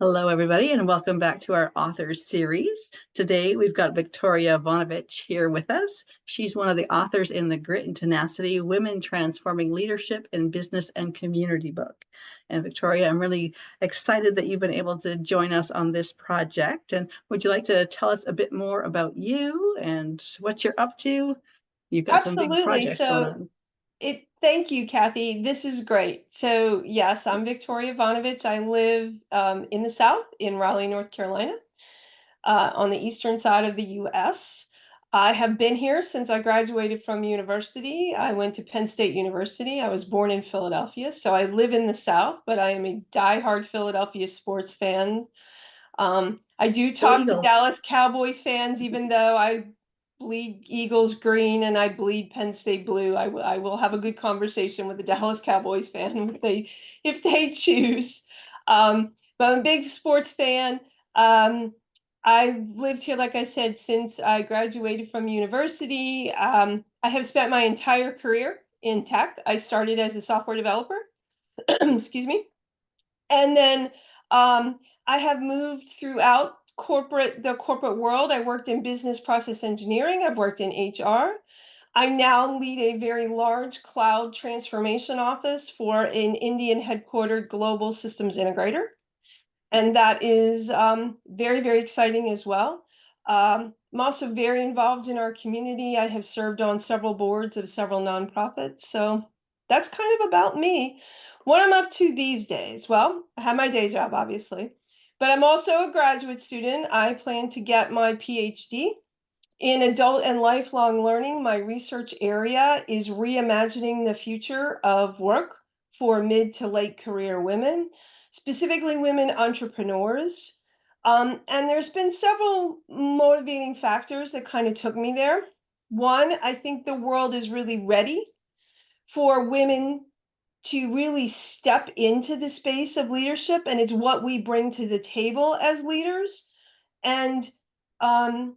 Hello, everybody, and welcome back to our authors series. Today, we've got Victoria Vojnovich here with us. She's one of the authors in the Grit and Tenacity, Women Transforming Leadership in Business and Community book. And Victoria, I'm really excited that you've been able to join us on this project. And would you like to tell us a bit more about you and what you're up to? You've got some big Absolutely. projects going So on. thank you, Kathy. This is great. So yes, I'm Victoria Vojnovich. I live in the South in Raleigh, North Carolina, on the eastern side of the U.S. I have been here since I graduated from university. I went to Penn State University. I was born in Philadelphia, so I live in the South, but I am a diehard Philadelphia sports fan. I do Go talk to Eagles. Dallas Cowboy fans, even though I bleed Eagles green and I bleed Penn State blue. I will have a good conversation with the Dallas Cowboys fan if they choose. But I'm a big sports fan. I've lived here, like I said, since I graduated from university. I have spent my entire career in tech. I started as a software developer, excuse me, and then I have moved throughout the corporate world. I worked in business process engineering. I've worked in HR. I now lead a very large cloud transformation office for an Indian headquartered global systems integrator. And that is very, very exciting as well. I'm also very involved in our community. I have served on several boards of several nonprofits. So that's kind of about me. What I'm up to these days. Well, I have my day job, obviously, but I'm also a graduate student. I plan to get my PhD in adult and lifelong learning. My research area is reimagining the future of work for mid to late career women, specifically women entrepreneurs. And there's been several motivating factors that kind of took me there. One, I think the world is really ready for women to really step into the space of leadership, and it's what we bring to the table as leaders. And um,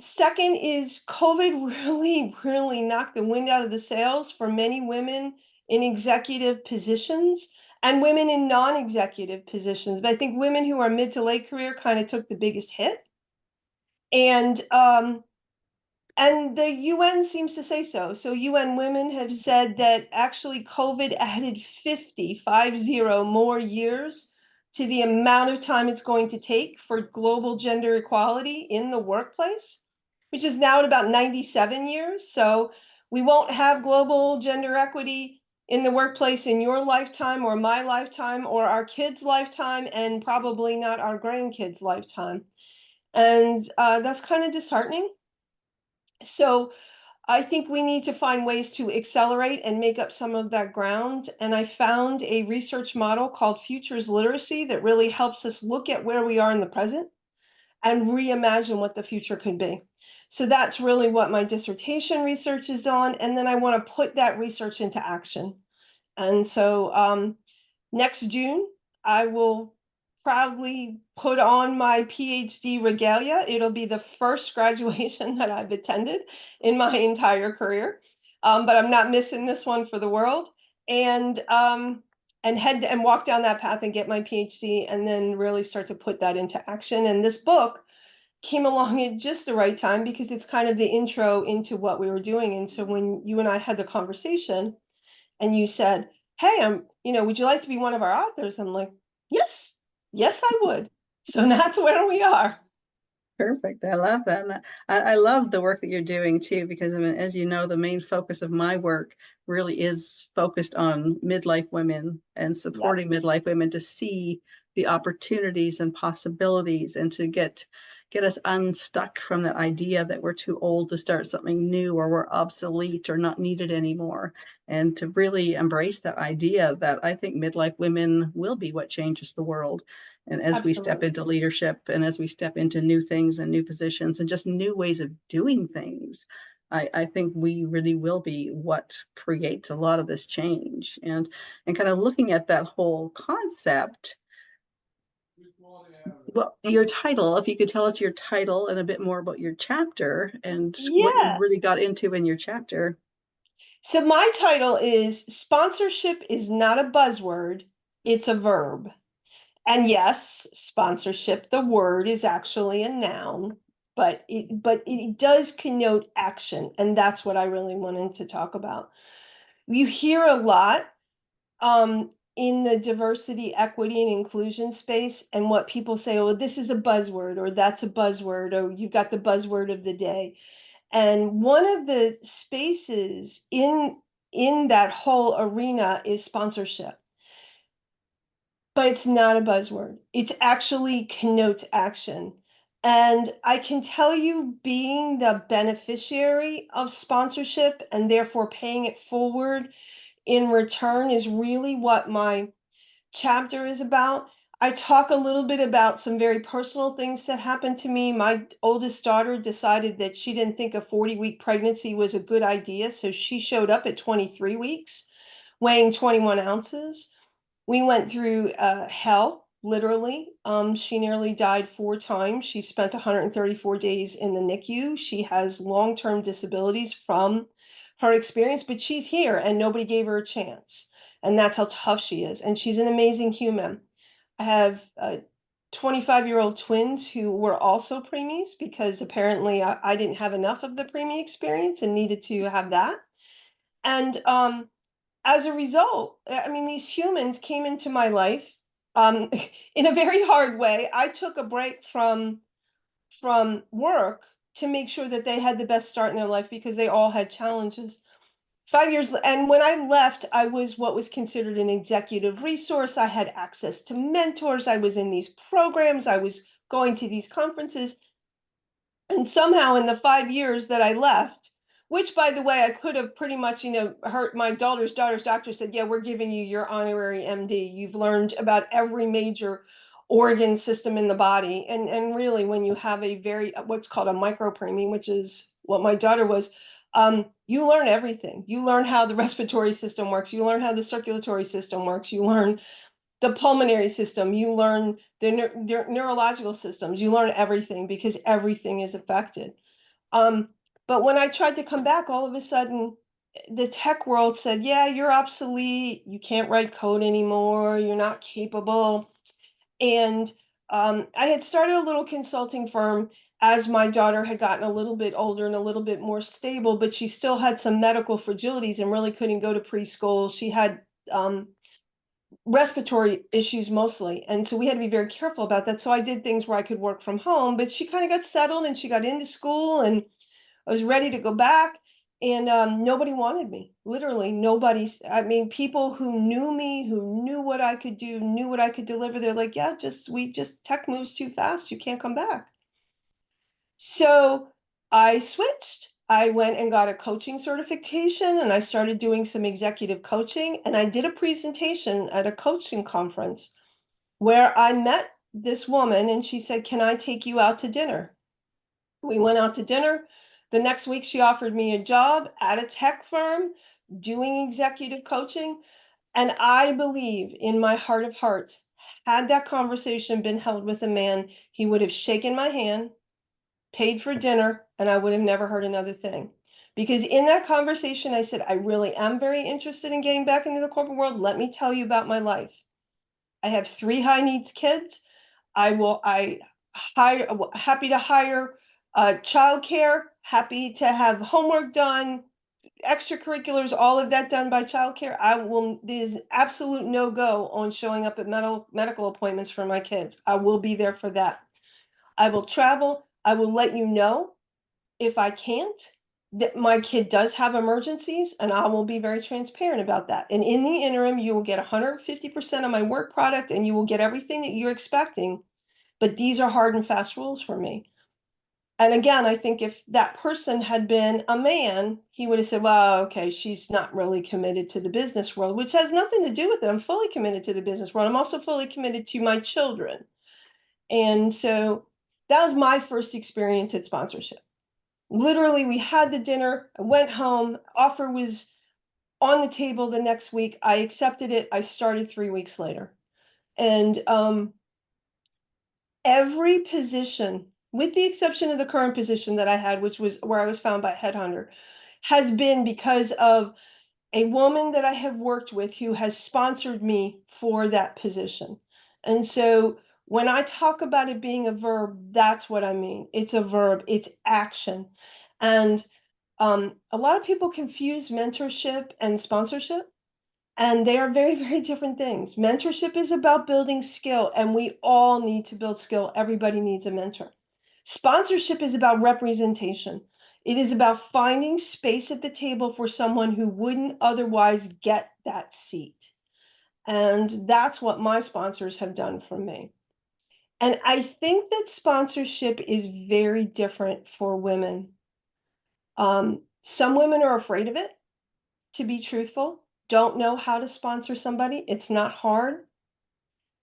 second is COVID really knocked the wind out of the sails for many women in executive positions and women in non-executive positions. But I think women who are mid to late career kind of took the biggest hit. And the UN seems to say so. So UN Women have said that actually COVID added 50 more years to the amount of time it's going to take for global gender equality in the workplace, which is now at about 97 years. So we won't have global gender equity in the workplace in your lifetime or my lifetime or our kids' lifetime, and probably not our grandkids' lifetime. And that's kind of disheartening. So I think we need to find ways to accelerate and make up some of that ground. And I found a research model called Futures Literacy that really helps us look at where we are in the present and reimagine what the future could be. So that's really what my dissertation research is on. And then I want to put that research into action. And so next June, I will proudly put on my PhD regalia. It'll be the first graduation that I've attended in my entire career, but I'm not missing this one for the world. And head and walk down that path and get my PhD, and then really start to put that into action. And this book came along at just the right time because it's kind of the intro into what we were doing. And so when you and I had the conversation, and you said, "Hey, would you like to be one of our authors?" I'm like, "Yes, yes, I would." So that's where we are. Perfect. I love that. And I love the work that you're doing too, because I mean, as you know, the main focus of my work really is focused on midlife women and Yep, supporting midlife women to see the opportunities and possibilities and to get us unstuck from that idea that we're too old to start something new or we're obsolete or not needed anymore. And to really embrace that idea that I think midlife women will be what changes the world. And as we step absolutely. into leadership and as we step into new things and new positions and just new ways of doing things, I think we really will be what creates a lot of this change. And kind of looking at that whole concept, well, your title, if you could tell us your title and a bit more about your chapter and what you Yeah. really got into in your chapter. So my title is Sponsorship is Not a Buzzword, it's a Verb. And yes, sponsorship, the word is actually a noun, but it does connote action, and that's what I really wanted to talk about. You hear a lot in the diversity, equity, and inclusion space, and what people say, oh, this is a buzzword, or that's a buzzword, or you've got the buzzword of the day. And one of the spaces in that whole arena is sponsorship. But it's not a buzzword. It actually connotes action. And I can tell you, being the beneficiary of sponsorship and therefore paying it forward in return is really what my chapter is about. I talk a little bit about some very personal things that happened to me. My oldest daughter decided that she didn't think a 40-week pregnancy was a good idea, so she showed up at 23 weeks, weighing 21 ounces. We went through hell, literally. She nearly died 4 times. She spent 134 days in the NICU. She has long-term disabilities from her experience, but she's here and nobody gave her a chance. And that's how tough she is. And she's an amazing human. I have 25-year-old twins who were also preemies because apparently I didn't have enough of the preemie experience and needed to have that. And as a result, I mean, these humans came into my life um, in a very hard way. I took a break from work to make sure that they had the best start in their life because they all had challenges. 5 years, and when I left, I was what was considered an executive resource. I had access to mentors. I was in these programs. I was going to these conferences. And somehow in the 5 years that I left, which by the way, I could have pretty much, hurt my daughter's doctor said, yeah, we're giving you your honorary MD. You've learned about every major organ system in the body. And really, when you have a very, what's called a micropreemie, which is what my daughter was, you learn everything. You learn how the respiratory system works. You learn how the circulatory system works. You learn the pulmonary system, you learn the neurological systems, you learn everything because everything is affected. Um, but when I tried to come back, all of a sudden, the tech world said, yeah, you're obsolete. You can't write code anymore. You're not capable. And I had started a little consulting firm as my daughter had gotten a little bit older and a little bit more stable, but she still had some medical fragilities and really couldn't go to preschool. She had respiratory issues mostly. And so we had to be very careful about that. So I did things where I could work from home, but she kind of got settled and she got into school and I was ready to go back. And nobody wanted me, literally nobody. I mean, people who knew me, who knew what I could do, knew what I could deliver. They're like, yeah, tech moves too fast. You can't come back. So I switched. I went and got a coaching certification and I started doing some executive coaching. And I did a presentation at a coaching conference where I met this woman and she said, can I take you out to dinner? We went out to dinner. The next week, she offered me a job at a tech firm doing executive coaching. And I believe in my heart of hearts, had that conversation been held with a man, he would have shaken my hand, paid for dinner, and I would have never heard another thing. Because in that conversation, I said, I really am very interested in getting back into the corporate world. Let me tell you about my life. I have 3 high needs kids. I happy to hire childcare, happy to have homework done, extracurriculars, all of that done by childcare. There's absolute no go on showing up at medical appointments for my kids. I will be there for that. I will travel. I will let you know if I can't, that my kid does have emergencies, and I will be very transparent about that. And in the interim, you will get 150% of my work product and you will get everything that you're expecting. But these are hard and fast rules for me. And again, I think if that person had been a man, he would have said, well, okay, she's not really committed to the business world, which has nothing to do with it. I'm fully committed to the business world. I'm also fully committed to my children. And so that was my first experience at sponsorship. Literally, we had the dinner, I went home, offer was on the table the next week. I accepted it. I started 3 weeks later. And every position, with the exception of the current position that I had, which was where I was found by a headhunter, has been because of a woman that I have worked with who has sponsored me for that position. And so when I talk about it being a verb, that's what I mean. It's a verb, it's action. And a lot of people confuse mentorship and sponsorship, and they are very, very different things. Mentorship is about building skill, and we all need to build skill. Everybody needs a mentor. Sponsorship is about representation. It is about finding space at the table for someone who wouldn't otherwise get that seat. And that's what my sponsors have done for me. And I think that sponsorship is very different for women. Some women are afraid of it, to be truthful, don't know how to sponsor somebody. It's not hard.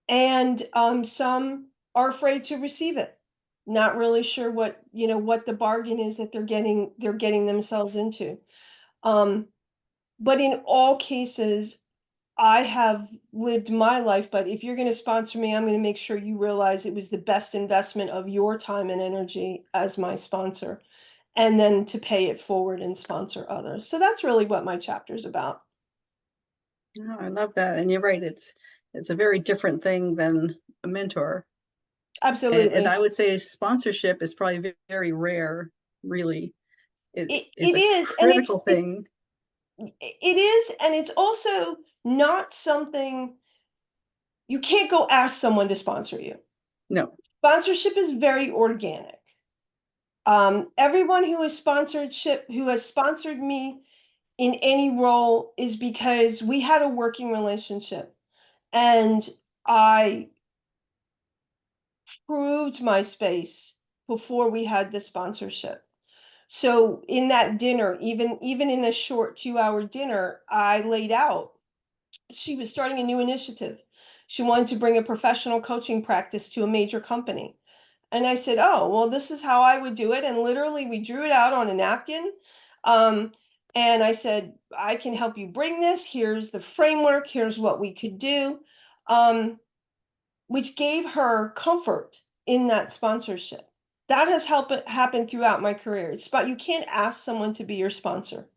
And some are afraid to receive it, not really sure what the bargain is that they're getting themselves into. But in all cases, I have lived my life, but if you're going to sponsor me, I'm going to make sure you realize it was the best investment of your time and energy as my sponsor, and then to pay it forward and sponsor others. So that's really what my chapter is about. Oh, I love that. And you're right. It's a very different thing than a mentor. And Absolutely. I would say sponsorship is probably very rare, really. It's It a is, and critical thing. it is, and it's also not something you can't go ask someone to sponsor you. No, Sponsorship is very organic. Everyone who has sponsored me in any role is because we had a working relationship, and I proved my space before we had the sponsorship. So in that dinner, even in the short 2-hour dinner, I laid out she was starting a new initiative. She wanted to bring a professional coaching practice to a major company. And I said, oh, well, this is how I would do it. And literally, we drew it out on a napkin. Um, and I said, I can help you bring this. Here's the framework. Here's what we could do, which gave her comfort in that sponsorship. That has helped happen throughout my career. You can't ask someone to be your sponsor.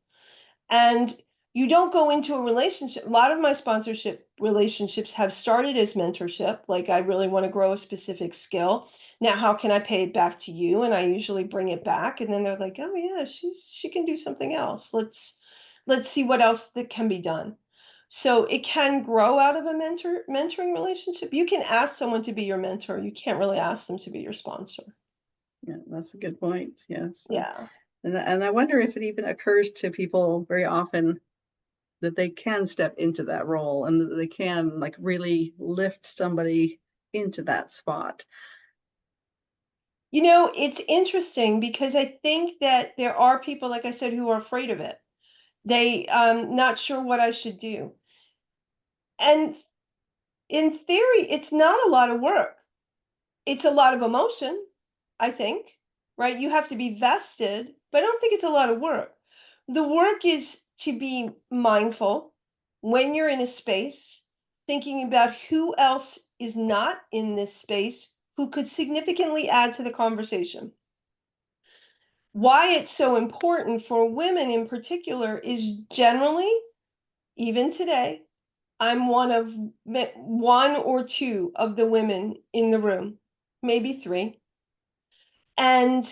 And you don't go into a relationship. A lot of my sponsorship relationships have started as mentorship, like I really want to grow a specific skill. Now, how can I pay it back to you? And I usually bring it back, and then they're like, "Oh yeah, she can do something else. Let's see what else that can be done." So it can grow out of a mentoring relationship. You can ask someone to be your mentor. You can't really ask them to be your sponsor. yeah, that's a good point. Yes. Yeah. And I wonder if it even occurs to people very often that they can step into that role and that they can like really lift somebody into that spot. It's interesting because I think that there are people, like I said, who are afraid of it. They not sure what I should do. And in theory, it's not a lot of work. It's a lot of emotion, I think, right? You have to be vested, but I don't think it's a lot of work. The work is to be mindful when you're in a space, thinking about who else is not in this space who could significantly add to the conversation. Why it's so important for women in particular is generally, even today, I'm one or two of the women in the room, maybe three. And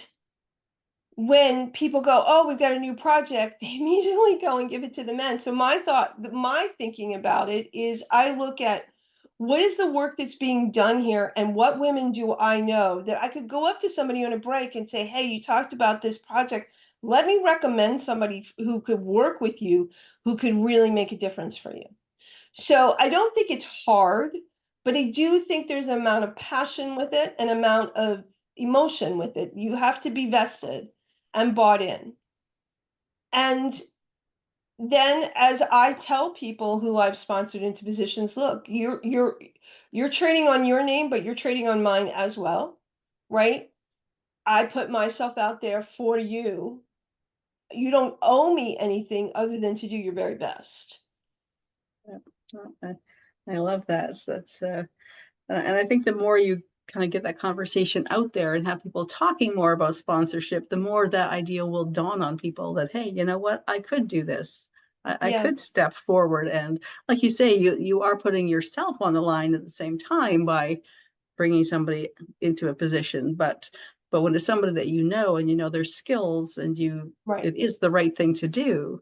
when people go, oh, we've got a new project, they immediately go and give it to the men. So my thinking about it is I look at what is the work that's being done here and what women do I know that I could go up to somebody on a break and say, hey, you talked about this project. Let me recommend somebody who could work with you, who could really make a difference for you. So I don't think it's hard, but I do think there's an amount of passion with it, an amount of emotion with it. You have to be vested and bought in. And then as I tell people who I've sponsored into positions, look, you're trading on your name, but you're trading on mine as well, right? I put myself out there for you. You don't owe me anything other than to do your very best. Yeah. I love that. That's and I think the more you kind of get that conversation out there and have people talking more about sponsorship, the more that idea will dawn on people that, hey, you know what, I could do this. I Yeah, could step forward and, like you say, you are putting yourself on the line at the same time by bringing somebody into a position. But when it's somebody that you know and you know their skills and right. it is the right thing to do.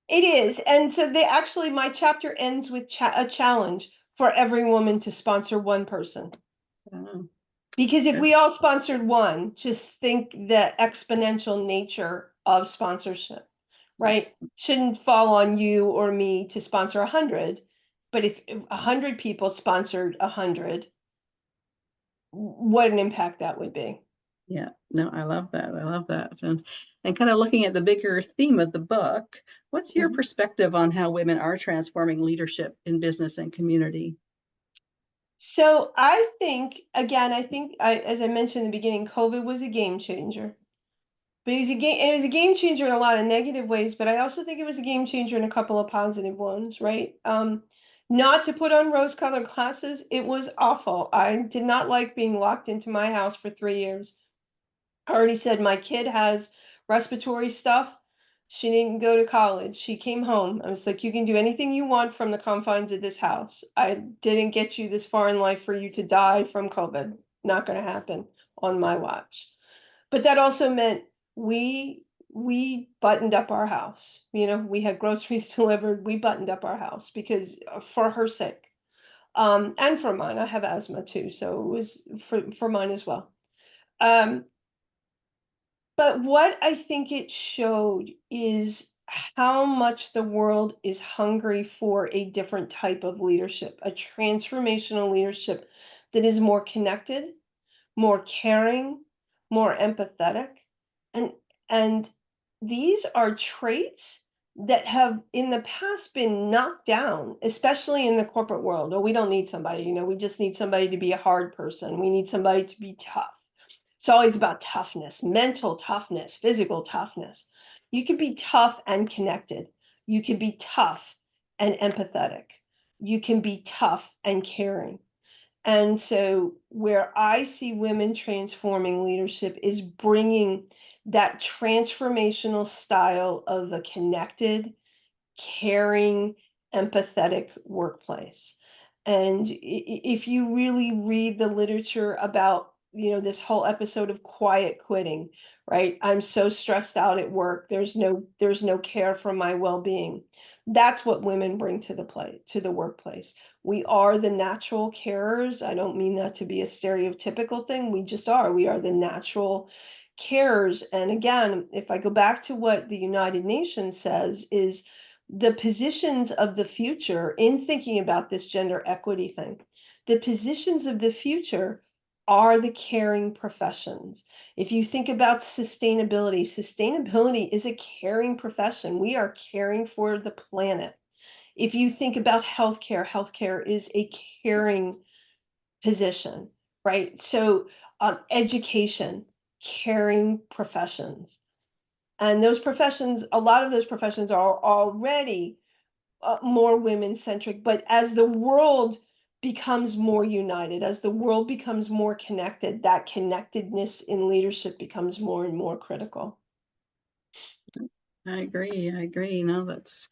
It is. And so they actually, my chapter ends with a challenge for every woman to sponsor one person. Oh, Because if good. we all sponsored one, just think the exponential nature of sponsorship, right? Shouldn't fall on you or me to sponsor 100, but if 100 people sponsored 100, what an impact that would be. Yeah, no, I love that. I love that. And kind of looking at the bigger theme of the book, what's your Mhm. perspective on how women are transforming leadership in business and community? So I think, again, as I mentioned in the beginning, COVID was a game changer. But it was a game changer in a lot of negative ways, but I also think it was a game changer in a couple of positive ones, right? Not to put on rose-colored glasses, it was awful. I did not like being locked into my house for 3 years. I already said my kid has respiratory stuff. She didn't go to college. She came home. I was like, you can do anything you want from the confines of this house. I didn't get you this far in life for you to die from COVID. Not going to happen on my watch. But that also meant we buttoned up our house. You know, we had groceries delivered. We buttoned up our house because for her sake, and for mine. I have asthma too, so it was for mine as well. Um, but what I think it showed is how much the world is hungry for a different type of leadership, a transformational leadership that is more connected, more caring, more empathetic. And and these are traits that have in the past been knocked down, especially in the corporate world. Oh, we don't need somebody, we just need somebody to be a hard person. We need somebody to be tough. It's always about toughness, mental toughness, physical toughness. You can be tough and connected. You can be tough and empathetic. You can be tough and caring. And so, where I see women transforming leadership is bringing that transformational style of a connected, caring, empathetic workplace. And if you really read the literature about, this whole episode of quiet quitting, right? I'm so stressed out at work. There's no care for my well-being. That's what women bring to the workplace. We are the natural carers. I don't mean that to be a stereotypical thing. We just are. We are the natural carers. And again, if I go back to what the United Nations says is the positions of the future in thinking about this gender equity thing, the positions of the future are the caring professions. If you think about sustainability, sustainability is a caring profession. We are caring for the planet. If you think about healthcare, healthcare is a caring position, right? So, education, caring professions. And those professions, a lot of those professions are already more women centric. But as the world becomes more united, as the world becomes more connected, that connectedness in leadership becomes more and more critical. I agree. I agree. No, that's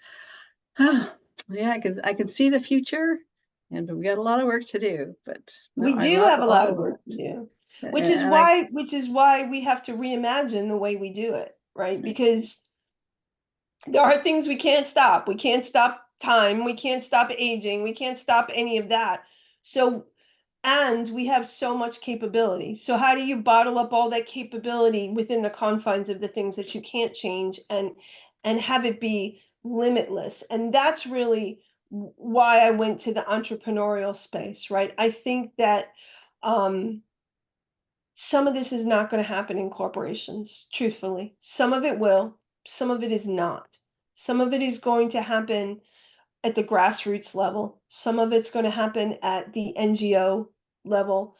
yeah, I could see the future, and we got a lot of work to do. But no, We I do love have a lot all of of work to it. do, which is And I, why we have to reimagine the way we do it, right? Because there are things we can't stop. We can't stop time. We can't stop aging. We can't stop any of that. So, and we have so much capability. So how do you bottle up all that capability within the confines of the things that you can't change and have it be limitless? And that's really why I went to the entrepreneurial space, right? I think that um, some of this is not going to happen in corporations, truthfully. Some of it will, some of it is not. Some of it is going to happen at the grassroots level. Some of it's going to happen at the NGO level.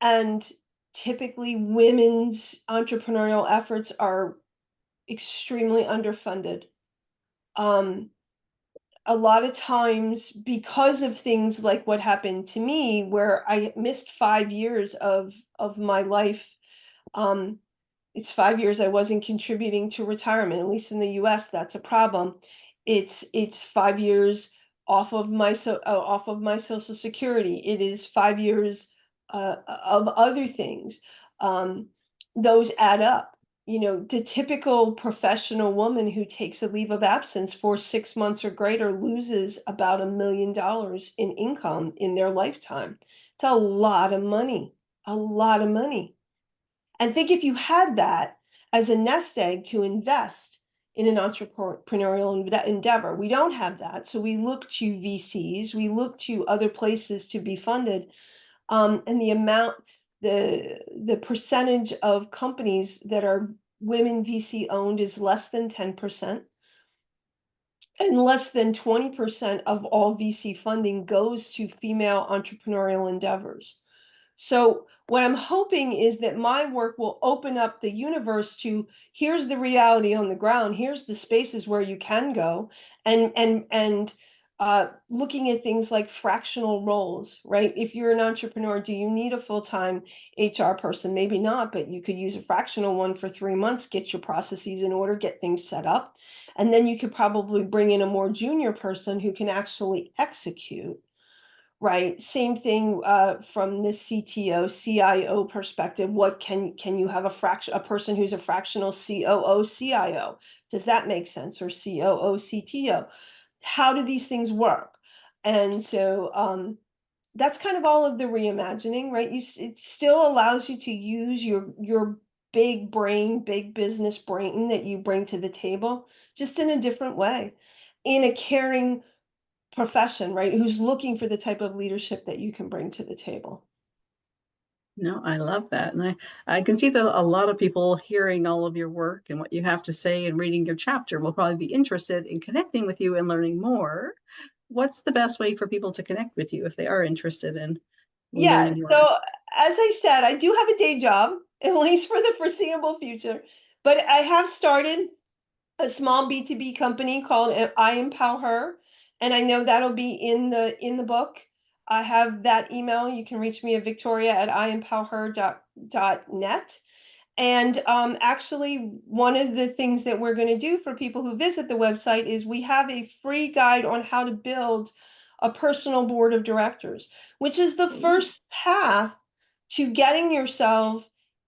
And typically, women's entrepreneurial efforts are extremely underfunded. Um, a lot of times, because of things like what happened to me, where I missed 5 years of my life, um, It's 5 years I wasn't contributing to retirement. At least in the US, that's a problem. It's 5 years off of my Social Security. It is 5 years of other things. Um, those add up. You know, the typical professional woman who takes a leave of absence for 6 months or greater loses about $1 million in income in their lifetime. It's a lot of money, a lot of money. And think if you had that as a nest egg to invest in an entrepreneurial endeavor. We don't have that. So we look to VCs, we look to other places to be funded. And the percentage of companies that are women VC owned is less than 10%. And less than 20% of all VC funding goes to female entrepreneurial endeavors. So what I'm hoping is that my work will open up the universe to here's the reality on the ground, here's the spaces where you can go, and looking at things like fractional roles, right? If you're an entrepreneur, do you need a full-time HR person? Maybe not, but you could use a fractional one for 3 months, get your processes in order, get things set up, and then you could probably bring in a more junior person who can actually execute. Right. Same thing from the CTO, CIO perspective. What can you have a person who's a fractional COO, CIO? Does that make sense? Or COO, CTO? How do these things work? And so that's kind of all of the reimagining, right? It still allows you to use your big brain, big business brain that you bring to the table, just in a different way, in a caring profession, right? Who's looking for the type of leadership that you can bring to the table. No, I love that. And I can see that a lot of people hearing all of your work and what you have to say and reading your chapter will probably be interested in connecting with you and learning more. What's the best way for people to connect with you if they are interested in Yeah. learning So more? as I said, I do have a day job, at least for the foreseeable future, but I have started a small B2B company called I Empower Her, and I know that'll be in the book. I have that email. You can reach me at victoria@IempowerHer.net. And actually, one of the things that we're going to do for people who visit the website is we have a free guide on how to build a personal board of directors, which is the first path to getting yourself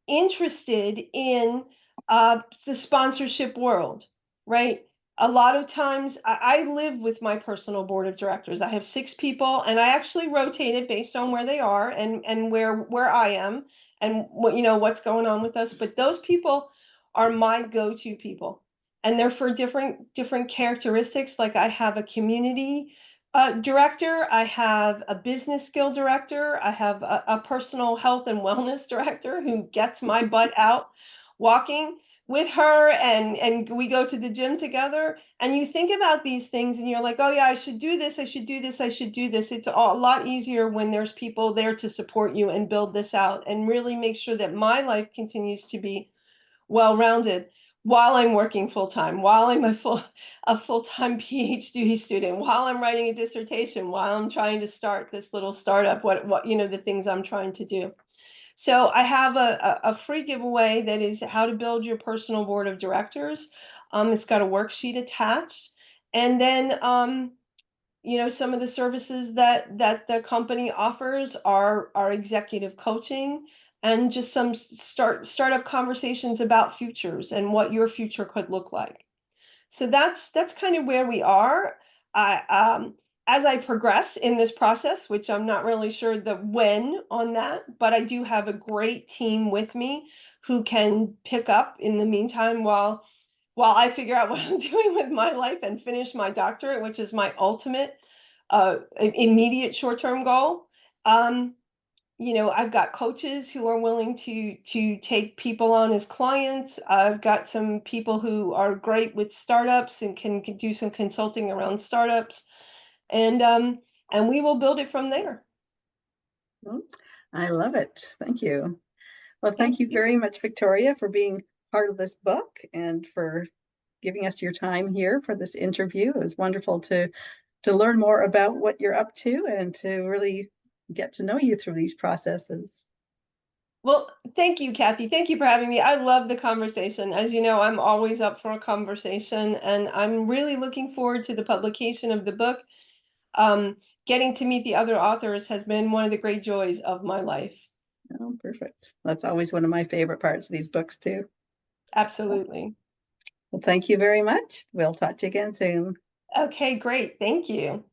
interested in the sponsorship world, right? A lot of times I live with my personal board of directors. I have 6 people, and I actually rotate it based on where they are and where I am and what's going on with us. But those people are my go-to people, and they're for different characteristics. Like I have a community director, I have a business skill director, I have a personal health and wellness director who gets my butt out walking with her, and we go to the gym together. And you think about these things and you're like, oh yeah, I should do this, I should do this, I should do this. It's a lot easier when there's people there to support you and build this out and really make sure that my life continues to be well-rounded while I'm working full-time, while I'm a full-time PhD student, while I'm writing a dissertation, while I'm trying to start this little startup, what the things I'm trying to do. So I have a free giveaway that is how to build your personal board of directors. It's got a worksheet attached. And then some of the services that the company offers are executive coaching and just some startup conversations about futures and what your future could look like. So that's kind of where we are. As I progress in this process, which I'm not really sure the when on that, but I do have a great team with me who can pick up in the meantime while I figure out what I'm doing with my life and finish my doctorate, which is my ultimate immediate short-term goal. I've got coaches who are willing to take people on as clients. I've got some people who are great with startups and can do some consulting around startups, and we will build it from there. I love it. Thank you. Well, Thank thank you you. very much, Victoria, for being part of this book and for giving us your time here for this interview. It was wonderful to learn more about what you're up to and to really get to know you through these processes. Well, thank you, Kathy. Thank you for having me. I love the conversation. As you know, I'm always up for a conversation, and I'm really looking forward to the publication of the book. Um, Getting to meet the other authors has been one of the great joys of my life. Oh, perfect. That's always one of my favorite parts of these books too. Absolutely. Well, thank you very much. We'll talk to you again soon. Okay, great. Thank you.